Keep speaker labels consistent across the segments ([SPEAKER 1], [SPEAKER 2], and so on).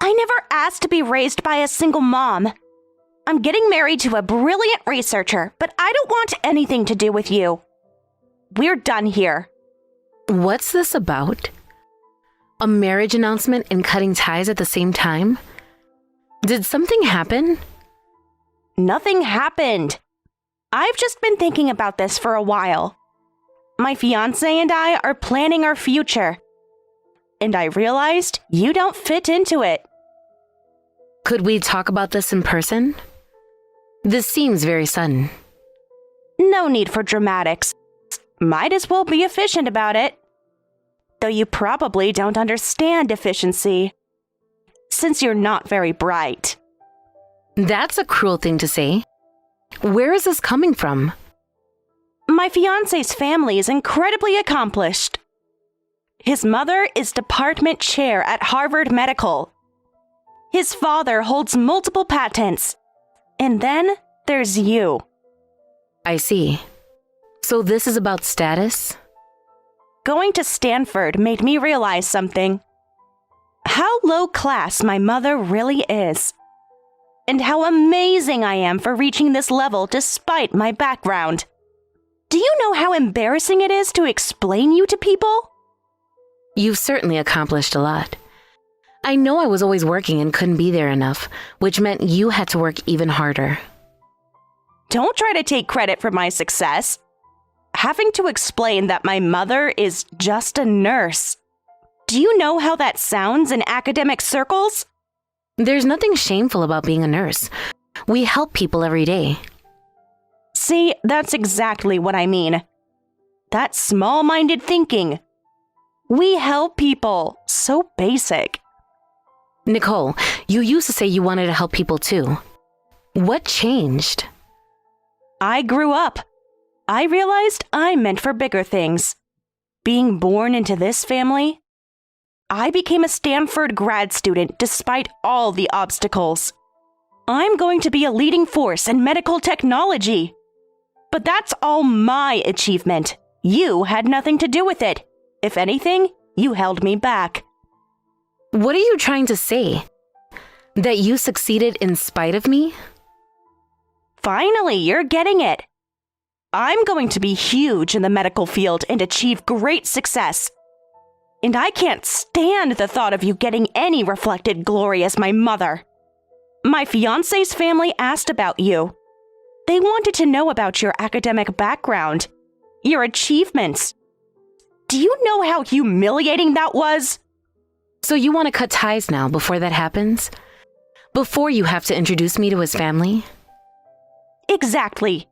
[SPEAKER 1] I never asked to be raised by a single mom. I'm getting married to a brilliant researcher, but I don't want anything to do with you. We're done here.
[SPEAKER 2] What's this about? A marriage announcement and cutting ties at the same time? Did something happen?
[SPEAKER 1] Nothing happened. I've just been thinking about this for a while. My fiancé and I are planning our future. And I realized you don't fit into it.
[SPEAKER 2] Could we talk about this in person? This seems very sudden.
[SPEAKER 1] No need for dramatics. Might as well be efficient about it. Though you probably don't understand efficiency, since you're not very bright.
[SPEAKER 2] That's a cruel thing to say. Where is this coming from?
[SPEAKER 1] My fiancé's family is incredibly accomplished. His mother is department chair at Harvard Medical. His father holds multiple patents. And then there's you.
[SPEAKER 2] I see. So this is about status?
[SPEAKER 1] Going to Stanford made me realize something. How low class my mother really is. And how amazing I am for reaching this level despite my background. Do you know how embarrassing it is to explain you to people?
[SPEAKER 2] You've certainly accomplished a lot. I know I was always working and couldn't be there enough, which meant you had to work even harder.
[SPEAKER 1] Don't try to take credit for my success. Having to explain that my mother is just a nurse. Do you know how that sounds in academic circles?
[SPEAKER 2] There's nothing shameful about being a nurse. We help people every day.
[SPEAKER 1] See, that's exactly what I mean. That small-minded thinking. We help people. So basic.
[SPEAKER 2] Nicole, you used to say you wanted to help people too. What changed?
[SPEAKER 1] I grew up. I realized I'm meant for bigger things. Being born into this family, I became a Stanford grad student despite all the obstacles. I'm going to be a leading force in medical technology. But that's all my achievement. You had nothing to do with it. If anything, you held me back.
[SPEAKER 2] What are you trying to say? That you succeeded in spite of me?
[SPEAKER 1] Finally, you're getting it. I'm going to be huge in the medical field and achieve great success. And I can't stand the thought of you getting any reflected glory as my mother. My fiancé's family asked about you. They wanted to know about your academic background, your achievements. Do you know how humiliating that was?
[SPEAKER 2] So you want to cut ties now before that happens? Before you have to introduce me to his family?
[SPEAKER 1] Exactly.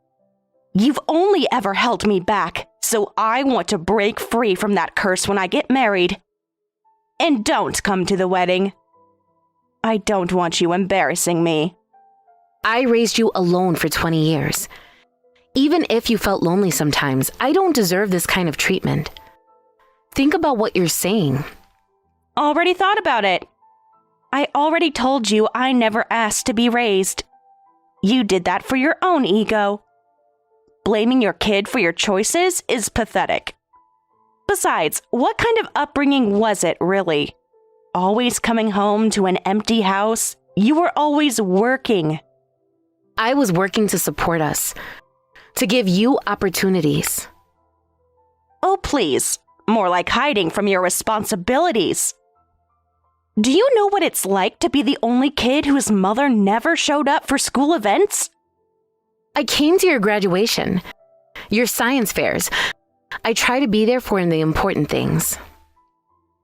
[SPEAKER 1] You've only ever held me back, so I want to break free from that curse when I get married. And don't come to the wedding. I don't want you embarrassing me.
[SPEAKER 2] I raised you alone for 20 years. Even if you felt lonely sometimes, I don't deserve this kind of treatment. Think about what you're saying.
[SPEAKER 1] Already thought about it. I already told you I never asked to be raised. You did that for your own ego. Blaming your kid for your choices is pathetic. Besides, what kind of upbringing was it, really? Always coming home to an empty house? You were always working.
[SPEAKER 2] I was working to support us, to give you opportunities.
[SPEAKER 1] Oh, please. More like hiding from your responsibilities. Do you know what it's like to be the only kid whose mother never showed up for school events?
[SPEAKER 2] I came to your graduation, your science fairs. I try to be there for the important things.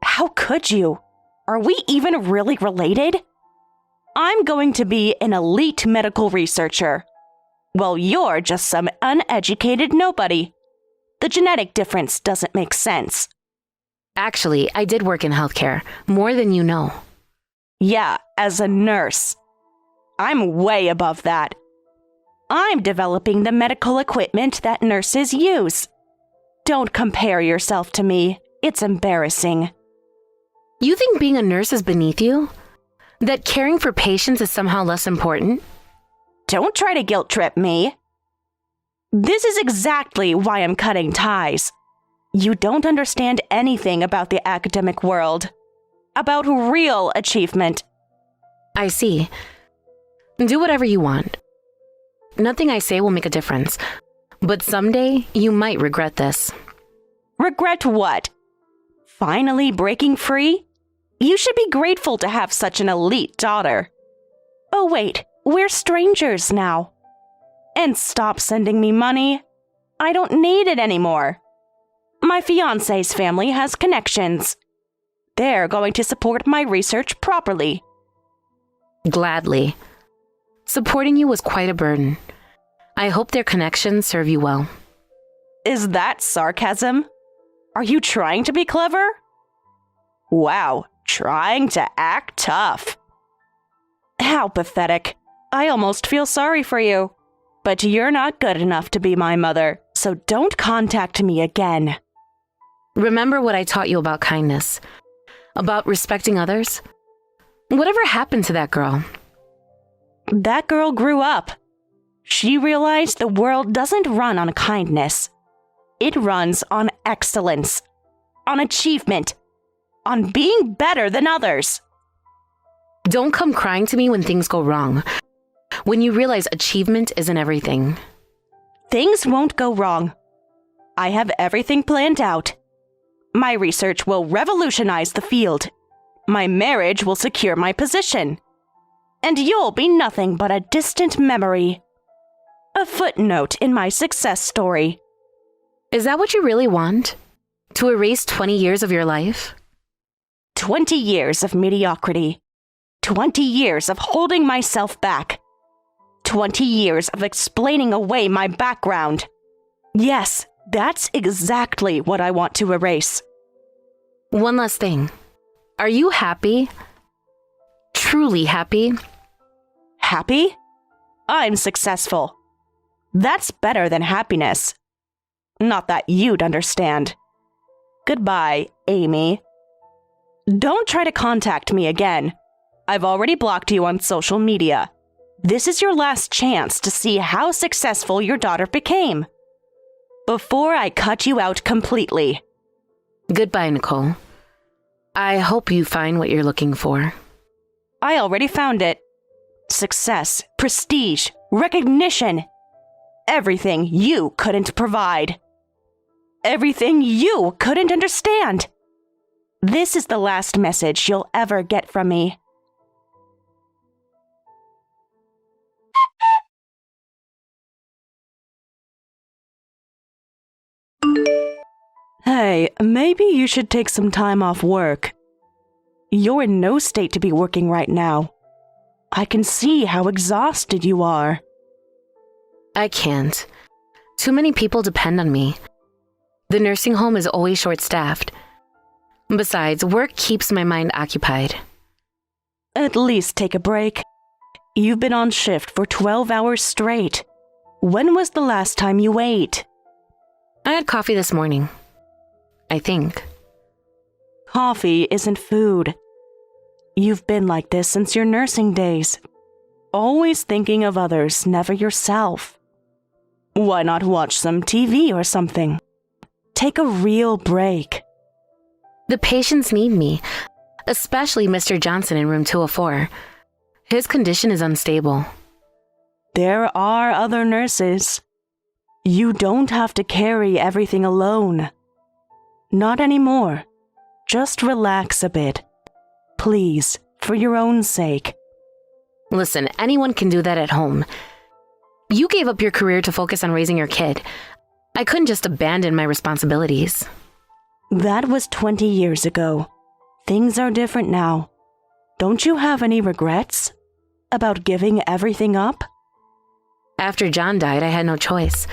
[SPEAKER 1] How could you? Are we even really related? I'm going to be an elite medical researcher. Well, you're just some uneducated nobody. The genetic difference doesn't make sense.
[SPEAKER 2] Actually, I did work in healthcare, more than you know.
[SPEAKER 1] Yeah, as a nurse. I'm way above that. I'm developing the medical equipment that nurses use. Don't compare yourself to me. It's embarrassing.
[SPEAKER 2] You think being a nurse is beneath you? That caring for patients is somehow less important?
[SPEAKER 1] Don't try to guilt trip me. This is exactly why I'm cutting ties. You don't understand anything about the academic world, about real achievement.
[SPEAKER 2] I see. Do whatever you want. Nothing I say will make a difference. But someday, you might regret this.
[SPEAKER 1] Regret what? Finally breaking free? You should be grateful to have such an elite daughter. Oh wait, we're strangers now. And stop sending me money. I don't need it anymore. My fiancé's family has connections. They're going to support my research properly.
[SPEAKER 2] Gladly. Supporting you was quite a burden. I hope their connections serve you well.
[SPEAKER 1] Is that sarcasm? Are you trying to be clever? Wow, trying to act tough. How pathetic. I almost feel sorry for you. But you're not good enough to be my mother, so don't contact me again.
[SPEAKER 2] Remember what I taught you about kindness, about respecting others? Whatever happened to that girl?
[SPEAKER 1] That girl grew up. She realized the world doesn't run on kindness. It runs on excellence, on achievement, on being better than others.
[SPEAKER 2] Don't come crying to me when things go wrong, when you realize achievement isn't everything.
[SPEAKER 1] Things won't go wrong. I have everything planned out. My research will revolutionize the field. My marriage will secure my position. And you'll be nothing but a distant memory. A footnote in my success story.
[SPEAKER 2] Is that what you really want? To erase 20 years of your life?
[SPEAKER 1] 20 years of mediocrity. 20 years of holding myself back. 20 years of explaining away my background. Yes, that's exactly what I want to erase.
[SPEAKER 2] One last thing. Are you happy? Truly happy?
[SPEAKER 1] Happy? I'm successful. That's better than happiness. Not that you'd understand. Goodbye, Amy. Don't try to contact me again. I've already blocked you on social media. This is your last chance to see how successful your daughter became. Before I cut you out completely.
[SPEAKER 2] Goodbye, Nicole. I hope you find what you're looking for.
[SPEAKER 1] I already found it. Success, prestige, recognition. Everything you couldn't provide. Everything you couldn't understand. This is the last message you'll ever get from me. Hey, maybe you should take some time off work. You're in no state to be working right now. I can see how exhausted you are.
[SPEAKER 2] I can't. Too many people depend on me. The nursing home is always short-staffed. Besides, work keeps my mind occupied.
[SPEAKER 1] At least take a break. You've been on shift for 12 hours straight. When was the last time you ate?
[SPEAKER 2] I had coffee this morning. I think.
[SPEAKER 1] Coffee isn't food. You've been like this since your nursing days. Always thinking of others, never yourself. Why not watch some TV or something? Take a real break.
[SPEAKER 2] The patients need me, especially Mr. Johnson in room 204. His condition is unstable.
[SPEAKER 1] There are other nurses. You don't have to carry everything alone. Not anymore. Just relax a bit. Please, for your own sake.
[SPEAKER 2] Listen, anyone can do that at home. You gave up your career to focus on raising your kid. I couldn't just abandon my responsibilities.
[SPEAKER 1] That was 20 years ago. Things are different now. Don't you have any regrets about giving everything up?
[SPEAKER 2] After John died, I had no choice.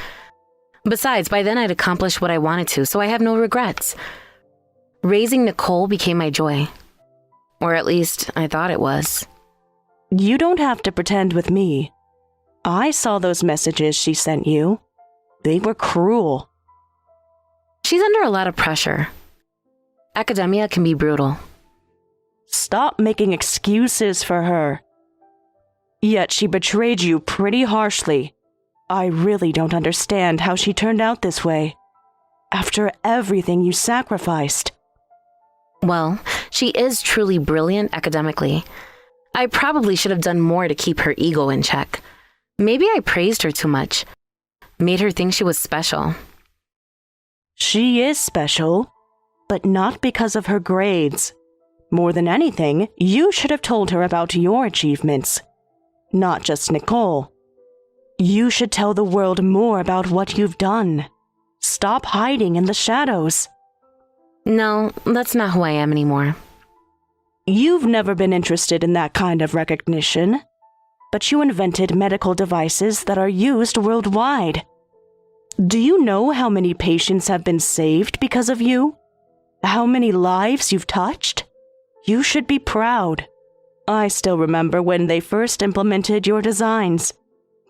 [SPEAKER 2] Besides, by then I'd accomplished what I wanted to, so I have no regrets. Raising Nicole became my joy. Or at least, I thought it was.
[SPEAKER 1] You don't have to pretend with me. I saw those messages she sent you. They were cruel.
[SPEAKER 2] She's under a lot of pressure. Academia can be brutal.
[SPEAKER 1] Stop making excuses for her. Yet she betrayed you pretty harshly. I really don't understand how she turned out this way. After everything you sacrificed.
[SPEAKER 2] Well, she is truly brilliant academically. I probably should have done more to keep her ego in check. Maybe I praised her too much, made her think she was special.
[SPEAKER 1] She is special, but not because of her grades. More than anything, you should have told her about your achievements, not just Nicole. You should tell the world more about what you've done. Stop hiding in the shadows.
[SPEAKER 2] No, that's not who I am anymore.
[SPEAKER 1] You've never been interested in that kind of recognition, but you invented medical devices that are used worldwide. Do you know how many patients have been saved because of you? How many lives you've touched? You should be proud. I still remember when they first implemented your designs.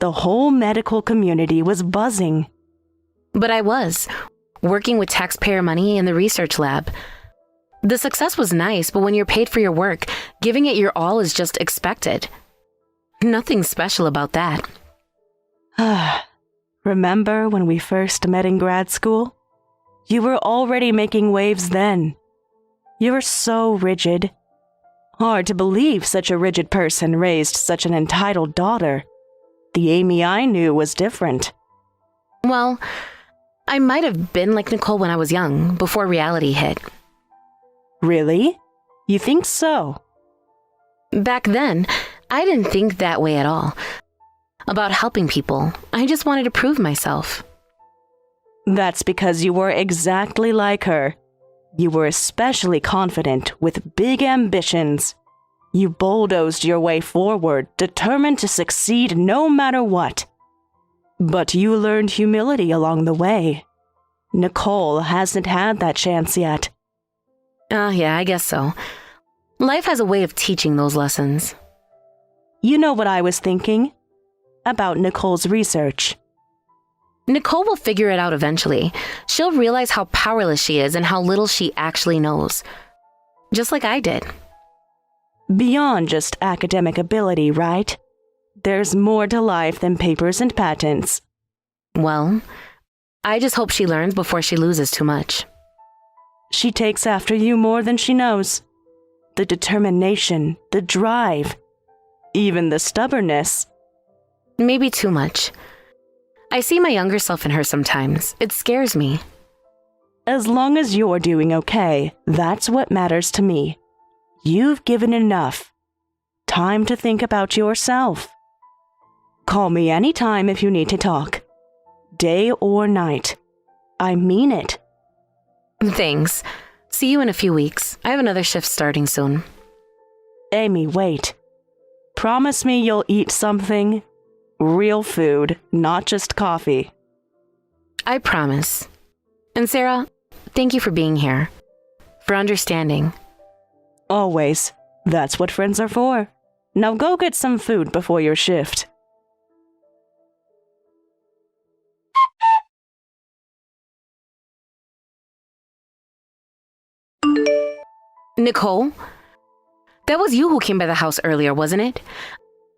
[SPEAKER 1] The whole medical community was buzzing.
[SPEAKER 2] But I was, working with taxpayer money in the research lab. The success was nice, but when you're paid for your work, giving it your all is just expected. Nothing special about that.
[SPEAKER 1] Remember when we first met in grad school? You were already making waves then. You're so rigid. Hard to believe such a rigid person raised such an entitled daughter. The Amy I knew was different.
[SPEAKER 2] Well, I might have been like Nicole when I was young, before reality hit.
[SPEAKER 1] Really? You think so?
[SPEAKER 2] Back then, I didn't think that way at all. About helping people, I just wanted to prove myself.
[SPEAKER 1] That's because you were exactly like her. You were especially confident, with big ambitions. You bulldozed your way forward, determined to succeed no matter what. But you learned humility along the way. Nicole hasn't had that chance yet.
[SPEAKER 2] Yeah, I guess so. Life has a way of teaching those lessons.
[SPEAKER 1] You know what I was thinking? About Nicole's research.
[SPEAKER 2] Nicole will figure it out eventually. She'll realize how powerless she is and how little she actually knows. Just like I did.
[SPEAKER 1] Beyond just academic ability, right? There's more to life than papers and patents.
[SPEAKER 2] Well, I just hope she learns before she loses too much.
[SPEAKER 1] She takes after you more than she knows. The determination, the drive, even the stubbornness.
[SPEAKER 2] Maybe too much. I see my younger self in her sometimes. It scares me.
[SPEAKER 1] As long as you're doing okay, that's what matters to me. You've given enough. Time to think about yourself. Call me anytime if you need to talk. Day or night. I mean it.
[SPEAKER 2] Thanks. See you in a few weeks. I have another shift starting soon.
[SPEAKER 1] Amy, wait. Promise me you'll eat something. Real food, not just coffee.
[SPEAKER 2] I promise. And Sarah, thank you for being here. For understanding.
[SPEAKER 1] Always. That's what friends are for. Now go get some food before your shift.
[SPEAKER 2] Nicole? That was you who came by the house earlier, wasn't it?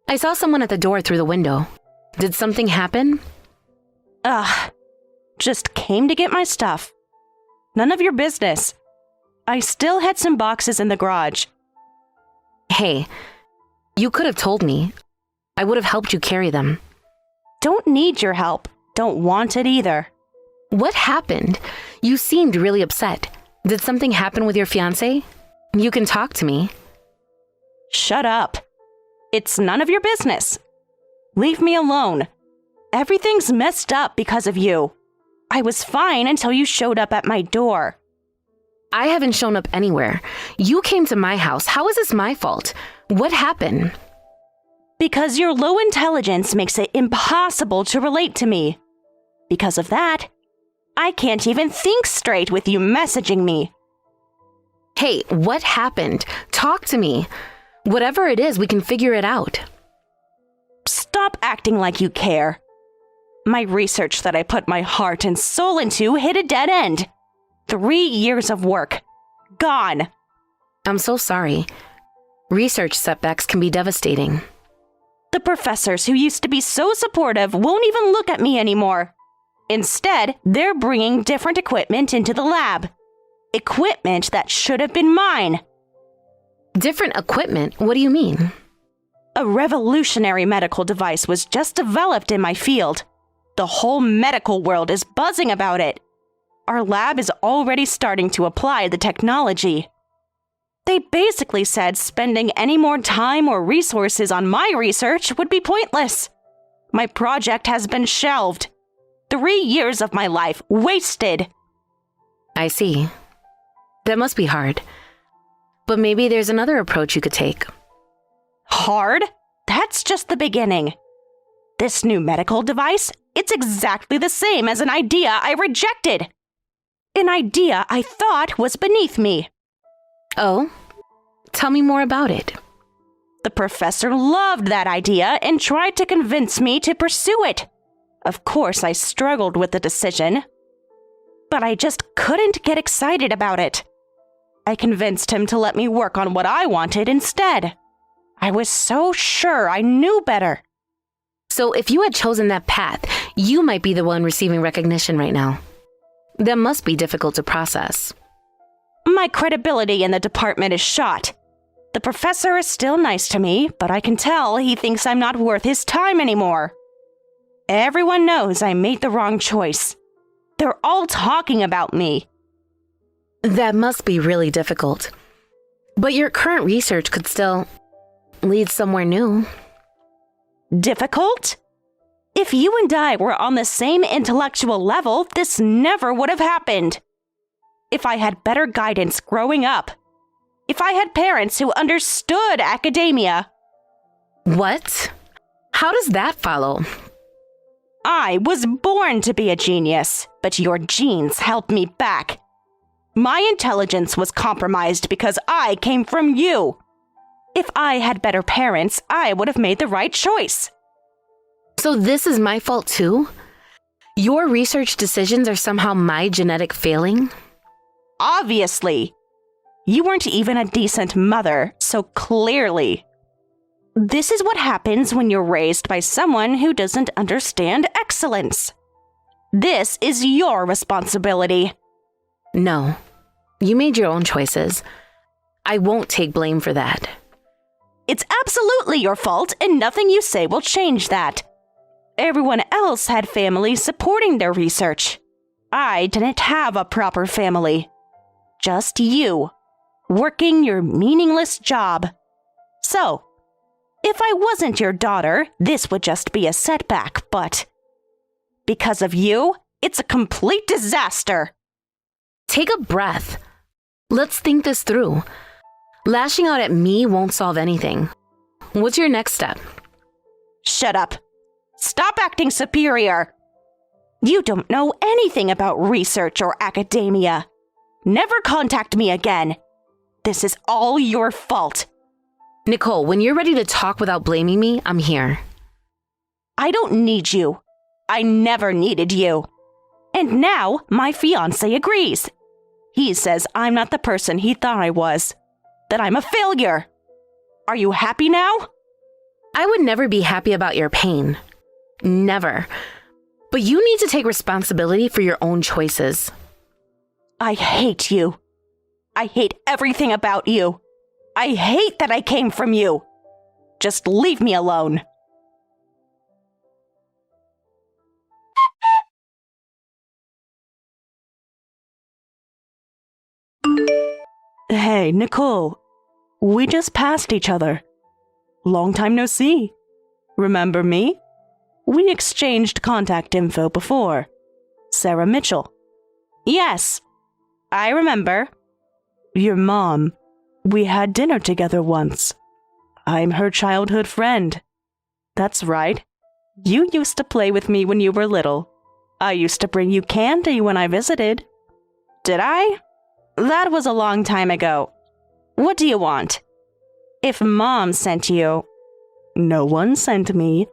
[SPEAKER 2] I saw someone at the door through the window. Did something happen?
[SPEAKER 1] Just came to get my stuff. None of your business. I still had some boxes in the garage.
[SPEAKER 2] Hey, you could have told me. I would have helped you carry them.
[SPEAKER 1] Don't need your help. Don't want it either.
[SPEAKER 2] What happened? You seemed really upset. Did something happen with your fiancé? You can talk to me.
[SPEAKER 1] Shut up. It's none of your business. Leave me alone. Everything's messed up because of you. I was fine until you showed up at my door.
[SPEAKER 2] I haven't shown up anywhere. You came to my house. How is this my fault? What happened?
[SPEAKER 1] Because your low intelligence makes it impossible to relate to me. Because of that, I can't even think straight with you messaging me.
[SPEAKER 2] Hey, what happened? Talk to me. Whatever it is, we can figure it out.
[SPEAKER 1] Stop acting like you care. My research that I put my heart and soul into hit a dead end. 3 years of work. Gone.
[SPEAKER 2] I'm so sorry. Research setbacks can be devastating.
[SPEAKER 1] The professors who used to be so supportive won't even look at me anymore. Instead, they're bringing different equipment into the lab. Equipment that should have been mine.
[SPEAKER 2] Different equipment? What do you mean?
[SPEAKER 1] A revolutionary medical device was just developed in my field. The whole medical world is buzzing about it. Our lab is already starting to apply the technology. They basically said spending any more time or resources on my research would be pointless. My project has been shelved. 3 years of my life wasted.
[SPEAKER 2] I see. That must be hard. But maybe there's another approach you could take.
[SPEAKER 1] Hard? That's just the beginning. This new medical device, it's exactly the same as an idea I rejected. An idea I thought was beneath me.
[SPEAKER 2] Oh? Tell me more about it.
[SPEAKER 1] The professor loved that idea and tried to convince me to pursue it. Of course, I struggled with the decision, but I just couldn't get excited about it. I convinced him to let me work on what I wanted instead. I was so sure I knew better.
[SPEAKER 2] So if you had chosen that path, you might be the one receiving recognition right now. That must be difficult to process.
[SPEAKER 1] My credibility in the department is shot. The professor is still nice to me, but I can tell he thinks I'm not worth his time anymore. Everyone knows I made the wrong choice. They're all talking about me.
[SPEAKER 2] That must be really difficult. But your current research could still lead somewhere new.
[SPEAKER 1] Difficult? If you and I were on the same intellectual level, this never would have happened. If I had better guidance growing up. If I had parents who understood academia.
[SPEAKER 2] What? How does that follow?
[SPEAKER 1] I was born to be a genius, but your genes held me back. My intelligence was compromised because I came from you. If I had better parents, I would have made the right choice.
[SPEAKER 2] So this is my fault too? Your research decisions are somehow my genetic failing?
[SPEAKER 1] Obviously. You weren't even a decent mother, so clearly. This is what happens when you're raised by someone who doesn't understand excellence. This is your responsibility.
[SPEAKER 2] No. You made your own choices. I won't take blame for that.
[SPEAKER 1] It's absolutely your fault, and nothing you say will change that. Everyone else had families supporting their research. I didn't have a proper family. Just you, working your meaningless job. So, if I wasn't your daughter, this would just be a setback, but because of you, it's a complete disaster.
[SPEAKER 2] Take a breath. Let's think this through. Lashing out at me won't solve anything. What's your next step?
[SPEAKER 1] Shut up. Stop acting superior. You don't know anything about research or academia. Never contact me again. This is all your fault.
[SPEAKER 2] Nicole, when you're ready to talk without blaming me, I'm here.
[SPEAKER 1] I don't need you. I never needed you. And now my fiancé agrees. He says I'm not the person he thought I was. That I'm a failure. Are you happy now?
[SPEAKER 2] I would never be happy about your pain. Never. But you need to take responsibility for your own choices.
[SPEAKER 1] I hate you. I hate everything about you. I hate that I came from you. Just leave me alone. Hey, Nicole. We just passed each other. Long time no see. Remember me? We exchanged contact info before. Sarah Mitchell. Yes, I remember. Your mom. We had dinner together once. I'm her childhood friend. That's right. You used to play with me when you were little. I used to bring you candy when I visited. Did I? That was a long time ago. What do you want? If Mom sent you... No one sent me.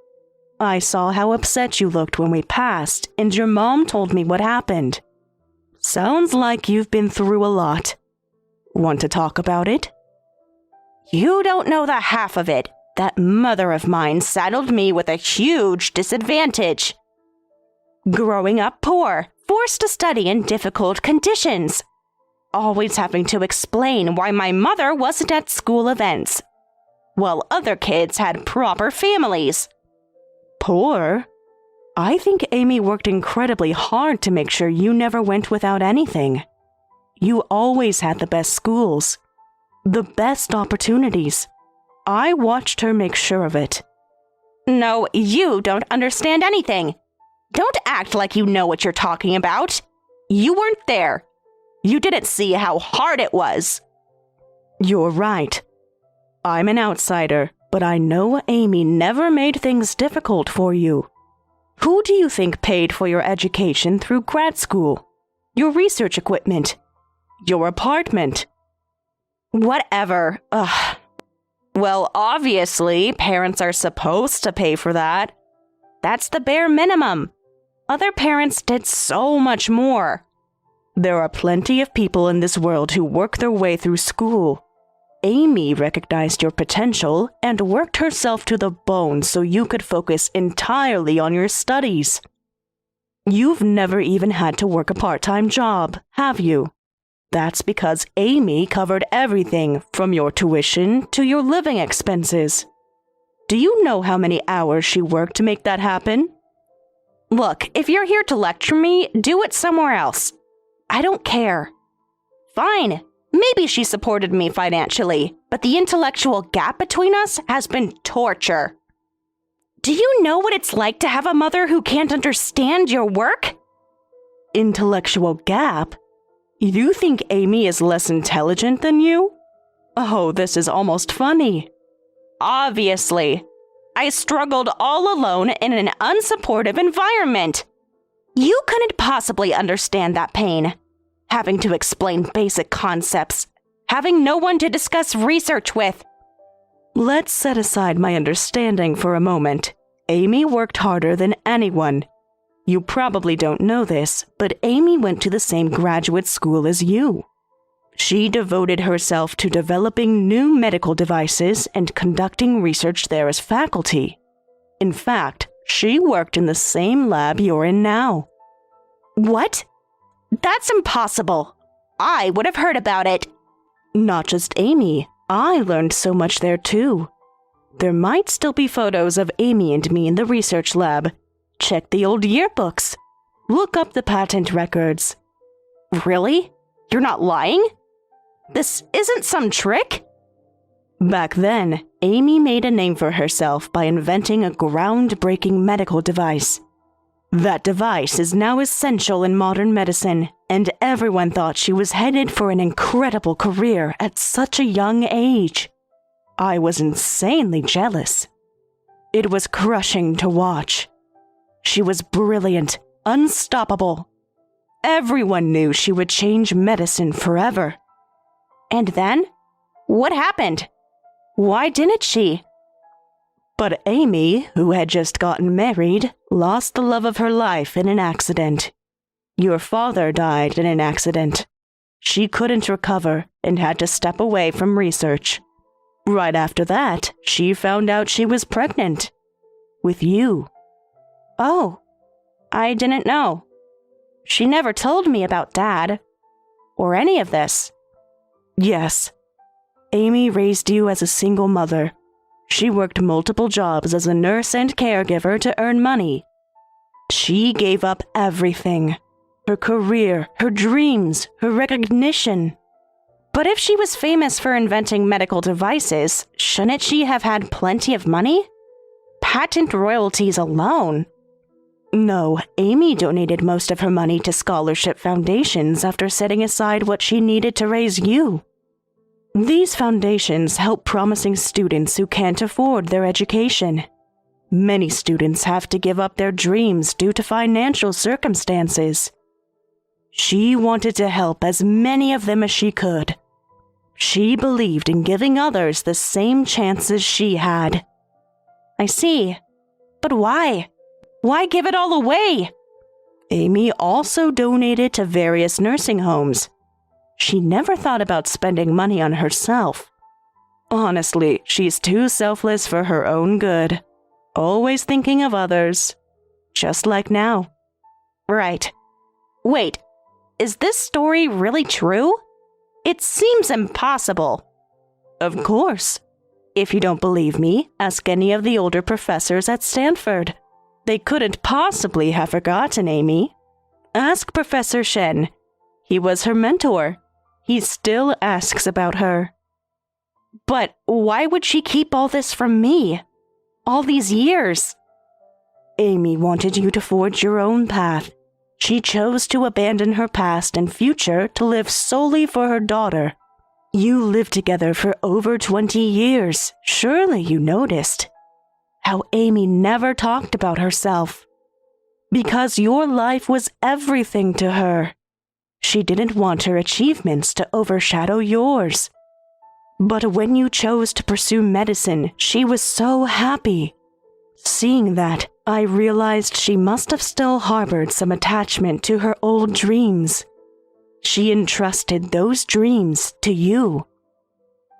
[SPEAKER 1] I saw how upset you looked when we passed, and your mom told me what happened. Sounds like you've been through a lot. Want to talk about it? You don't know the half of it. That mother of mine saddled me with a huge disadvantage. Growing up poor, forced to study in difficult conditions. Always having to explain why my mother wasn't at school events. while other kids had proper families.
[SPEAKER 3] Poor? I think Amy worked incredibly hard to make sure you never went without anything. You always had the best schools, the best opportunities. I watched her make sure of it.
[SPEAKER 1] No, you don't understand anything. Don't act like you know what you're talking about. You weren't there. You didn't see how hard it was.
[SPEAKER 3] You're right. I'm an outsider, but I know Amy never made things difficult for you. Who do you think paid for your education through grad school? Your research equipment? Your apartment?
[SPEAKER 1] Whatever. Ugh. Well, obviously, parents are supposed to pay for that. That's the bare minimum. Other parents did so much more.
[SPEAKER 3] There are plenty of people in this world who work their way through school. Amy recognized your potential and worked herself to the bone so you could focus entirely on your studies. You've never even had to work a part-time job, have you? That's because Amy covered everything from your tuition to your living expenses. Do you know how many hours she worked to make that happen?
[SPEAKER 1] Look, if you're here to lecture me, do it somewhere else. I don't care. Fine. Maybe she supported me financially, but the intellectual gap between us has been torture. Do you know what it's like to have a mother who can't understand your work?
[SPEAKER 3] Intellectual gap? You think Amy is less intelligent than you? Oh, this is almost funny.
[SPEAKER 1] Obviously. I struggled all alone in an unsupportive environment. You couldn't possibly understand that pain. Having to explain basic concepts, having no one to discuss research with.
[SPEAKER 3] Let's set aside my understanding for a moment. Amy worked harder than anyone. You probably don't know this, but Amy went to the same graduate school as you. She devoted herself to developing new medical devices and conducting research there as faculty. In fact, she worked in the same lab you're in now.
[SPEAKER 1] What? That's impossible. I would have heard about it.
[SPEAKER 3] Not just Amy. I learned so much there too. There might still be photos of Amy and me in the research lab. Check the old yearbooks. Look up the patent records.
[SPEAKER 1] Really? You're not lying? This isn't some trick?
[SPEAKER 3] Back then, Amy made a name for herself by inventing a groundbreaking medical device. That device is now essential in modern medicine, and everyone thought she was headed for an incredible career at such a young age. I was insanely jealous. It was crushing to watch. She was brilliant, unstoppable. Everyone knew she would change medicine forever.
[SPEAKER 1] And then? What happened? Why didn't she?
[SPEAKER 3] But Amy, who had just gotten married, lost the love of her life in an accident. Your father died in an accident. She couldn't recover and had to step away from research. Right after that, she found out she was pregnant. With you.
[SPEAKER 1] Oh, I didn't know. She never told me about Dad. Or any of this.
[SPEAKER 3] Yes. Amy raised you as a single mother. She worked multiple jobs as a nurse and caregiver to earn money. She gave up everything. Her career, her dreams, her recognition.
[SPEAKER 1] But if she was famous for inventing medical devices, shouldn't she have had plenty of money? Patent royalties alone.
[SPEAKER 3] No, Amy donated most of her money to scholarship foundations after setting aside what she needed to raise you. These foundations help promising students who can't afford their education. Many students have to give up their dreams due to financial circumstances. She wanted to help as many of them as she could. She believed in giving others the same chances she had.
[SPEAKER 1] I see. But why? Why give it all away?
[SPEAKER 3] Amy also donated to various nursing homes. She never thought about spending money on herself. Honestly, she's too selfless for her own good. Always thinking of others. Just like now.
[SPEAKER 1] Right. Wait, is this story really true? It seems impossible.
[SPEAKER 3] Of course. If you don't believe me, ask any of the older professors at Stanford. They couldn't possibly have forgotten Amy. Ask Professor Shen. He was her mentor. He still asks about her.
[SPEAKER 1] But why would she keep all this from me? All these years?
[SPEAKER 3] Amy wanted you to forge your own path. She chose to abandon her past and future to live solely for her daughter. You lived together for over 20 years. Surely you noticed how Amy never talked about herself. Because your life was everything to her. She didn't want her achievements to overshadow yours. But when you chose to pursue medicine, she was so happy. Seeing that, I realized she must have still harbored some attachment to her old dreams. She entrusted those dreams to you,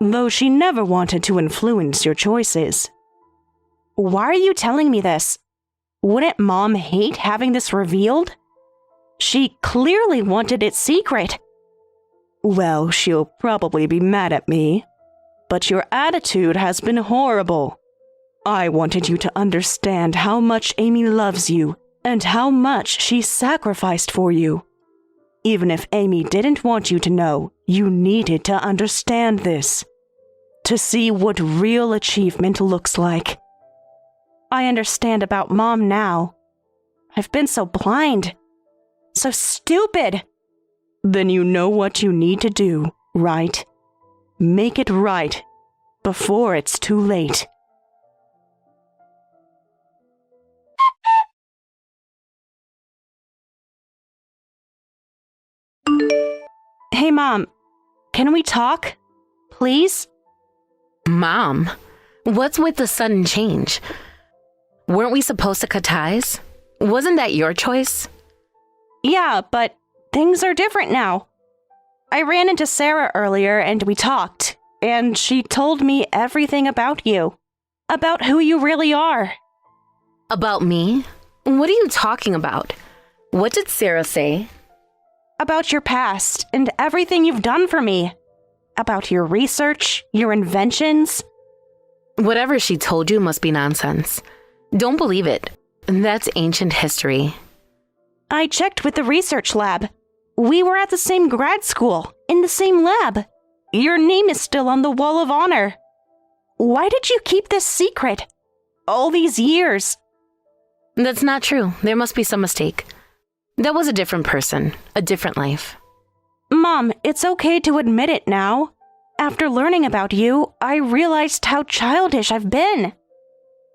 [SPEAKER 3] though she never wanted to influence your choices.
[SPEAKER 1] Why are you telling me this? Wouldn't Mom hate having this revealed? She clearly wanted it secret.
[SPEAKER 3] Well, she'll probably be mad at me, but your attitude has been horrible. I wanted you to understand how much Amy loves you and how much she sacrificed for you. Even if Amy didn't want you to know, you needed to understand this. To see what real achievement looks like.
[SPEAKER 1] I understand about Mom now. I've been so blind. So stupid.
[SPEAKER 3] Then you know what you need to do, right? Make it right before it's too late.
[SPEAKER 1] Hey, Mom. Can we talk? Please?
[SPEAKER 2] Mom, what's with the sudden change? Weren't we supposed to cut ties? Wasn't that your choice?
[SPEAKER 1] Yeah, but things are different now. I ran into Sarah earlier and we talked, and she told me everything about you. About who you really are.
[SPEAKER 2] About me? What are you talking about? What did Sarah say?
[SPEAKER 1] About your past and everything you've done for me. About your research, your inventions.
[SPEAKER 2] Whatever she told you must be nonsense. Don't believe it. That's ancient history.
[SPEAKER 1] I checked with the research lab. We were at the same grad school, in the same lab. Your name is still on the wall of honor. Why did you keep this secret? All these years.
[SPEAKER 2] That's not true. There must be some mistake. That was a different person, a different life.
[SPEAKER 1] Mom, it's okay to admit it now. After learning about you, I realized how childish I've been.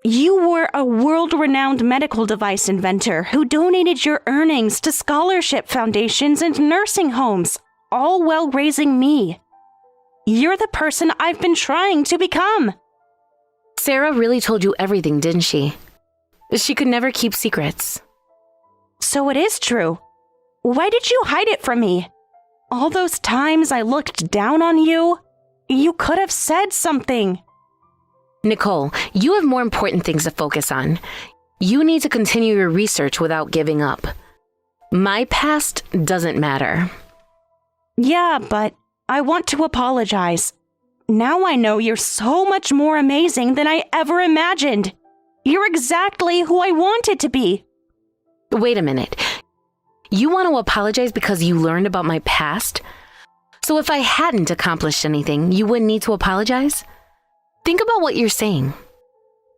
[SPEAKER 1] You were a world-renowned medical device inventor who donated your earnings to scholarship foundations and nursing homes, all while raising me. You're the person I've been trying to become.
[SPEAKER 2] Sarah really told you everything, didn't she? She could never keep secrets.
[SPEAKER 1] So it is true. Why did you hide it from me? All those times I looked down on you, you could have said something.
[SPEAKER 2] Nicole, you have more important things to focus on. You need to continue your research without giving up. My past doesn't matter.
[SPEAKER 1] Yeah, but I want to apologize. Now I know you're so much more amazing than I ever imagined. You're exactly who I wanted to be.
[SPEAKER 2] Wait a minute. You want to apologize because you learned about my past? So if I hadn't accomplished anything, you wouldn't need to apologize? Think about what you're saying.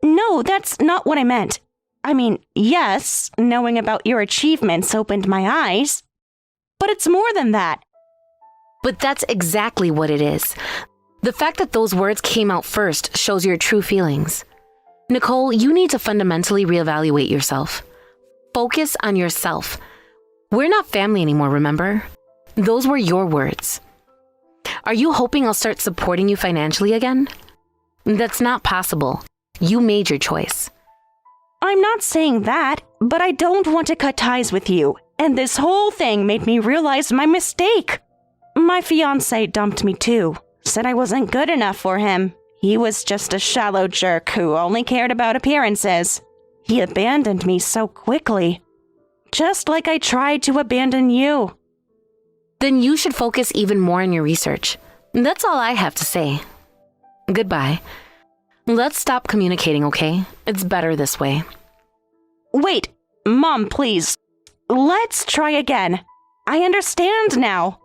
[SPEAKER 1] No, that's not what I meant. I mean, yes, knowing about your achievements opened my eyes. But it's more than that.
[SPEAKER 2] But that's exactly what it is. The fact that those words came out first shows your true feelings. Nicole, you need to fundamentally reevaluate yourself. Focus on yourself. We're not family anymore, remember? Those were your words. Are you hoping I'll start supporting you financially again? That's not possible. You made your choice.
[SPEAKER 1] I'm not saying that, but I don't want to cut ties with you. And this whole thing made me realize my mistake. My fiancé dumped me too. Said I wasn't good enough for him. He was just a shallow jerk who only cared about appearances. He abandoned me so quickly. Just like I tried to abandon you.
[SPEAKER 2] Then you should focus even more on your research. That's all I have to say. Goodbye. Let's stop communicating, okay? It's better this way.
[SPEAKER 1] Wait, Mom, please. Let's try again. I understand now.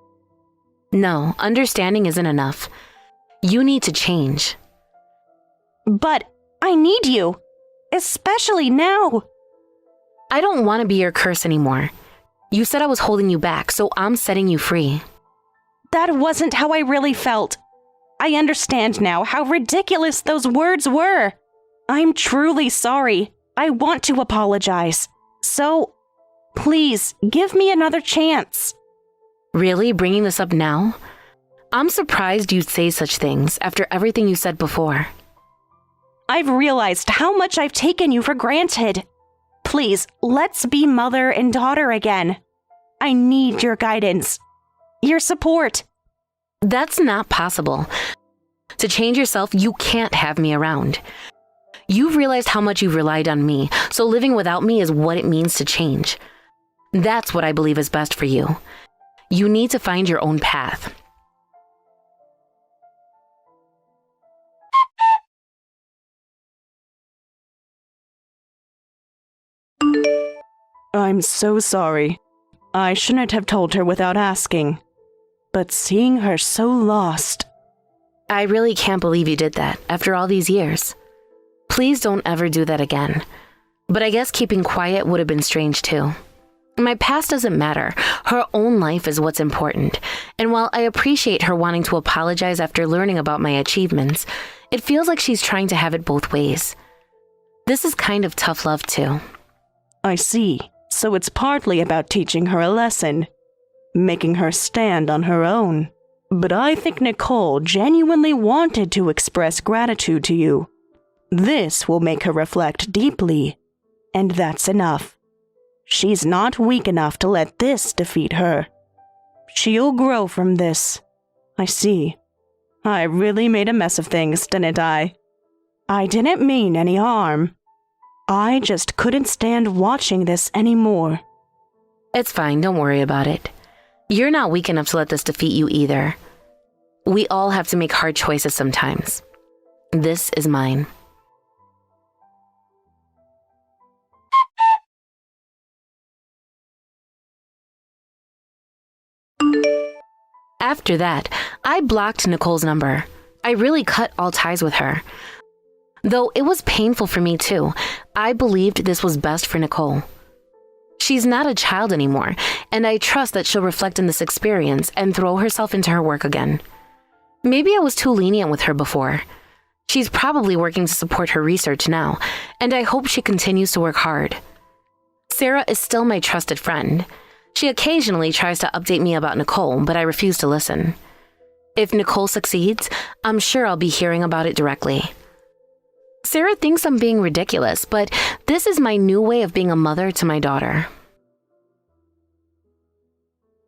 [SPEAKER 2] No, understanding isn't enough. You need to change.
[SPEAKER 1] But I need you, especially now.
[SPEAKER 2] I don't want to be your curse anymore. You said I was holding you back, so I'm setting you free.
[SPEAKER 1] That wasn't how I really felt. I understand now how ridiculous those words were. I'm truly sorry. I want to apologize. So, please, give me another chance.
[SPEAKER 2] Really? Bringing this up now? I'm surprised you'd say such things after everything you said before.
[SPEAKER 1] I've realized how much I've taken you for granted. Please, let's be mother and daughter again. I need your guidance, your support.
[SPEAKER 2] That's not possible. To change yourself, you can't have me around. You've realized how much you've relied on me, so living without me is what it means to change. That's what I believe is best for you. You need to find your own path.
[SPEAKER 3] I'm so sorry. I shouldn't have told her without asking. But seeing her so lost...
[SPEAKER 2] I really can't believe you did that after all these years. Please don't ever do that again. But I guess keeping quiet would have been strange too. My past doesn't matter. Her own life is what's important. And while I appreciate her wanting to apologize after learning about my achievements, it feels like she's trying to have it both ways. This is kind of tough love too.
[SPEAKER 3] I see. So it's partly about teaching her a lesson, making her stand on her own. But I think Nicole genuinely wanted to express gratitude to you. This will make her reflect deeply, and that's enough. She's not weak enough to let this defeat her. She'll grow from this. I see. I really made a mess of things, didn't I? I didn't mean any harm. I just couldn't stand watching this anymore.
[SPEAKER 2] It's fine, don't worry about it. You're not weak enough to let this defeat you either. We all have to make hard choices sometimes. This is mine. After that, I blocked Nicole's number. I really cut all ties with her. Though it was painful for me too, I believed this was best for Nicole. She's not a child anymore, and I trust that she'll reflect on this experience and throw herself into her work again. Maybe I was too lenient with her before. She's probably working to support her research now, and I hope she continues to work hard. Sarah is still my trusted friend. She occasionally tries to update me about Nicole, but I refuse to listen. If Nicole succeeds, I'm sure I'll be hearing about it directly. Sarah thinks I'm being ridiculous, but this is my new way of being a mother to my daughter.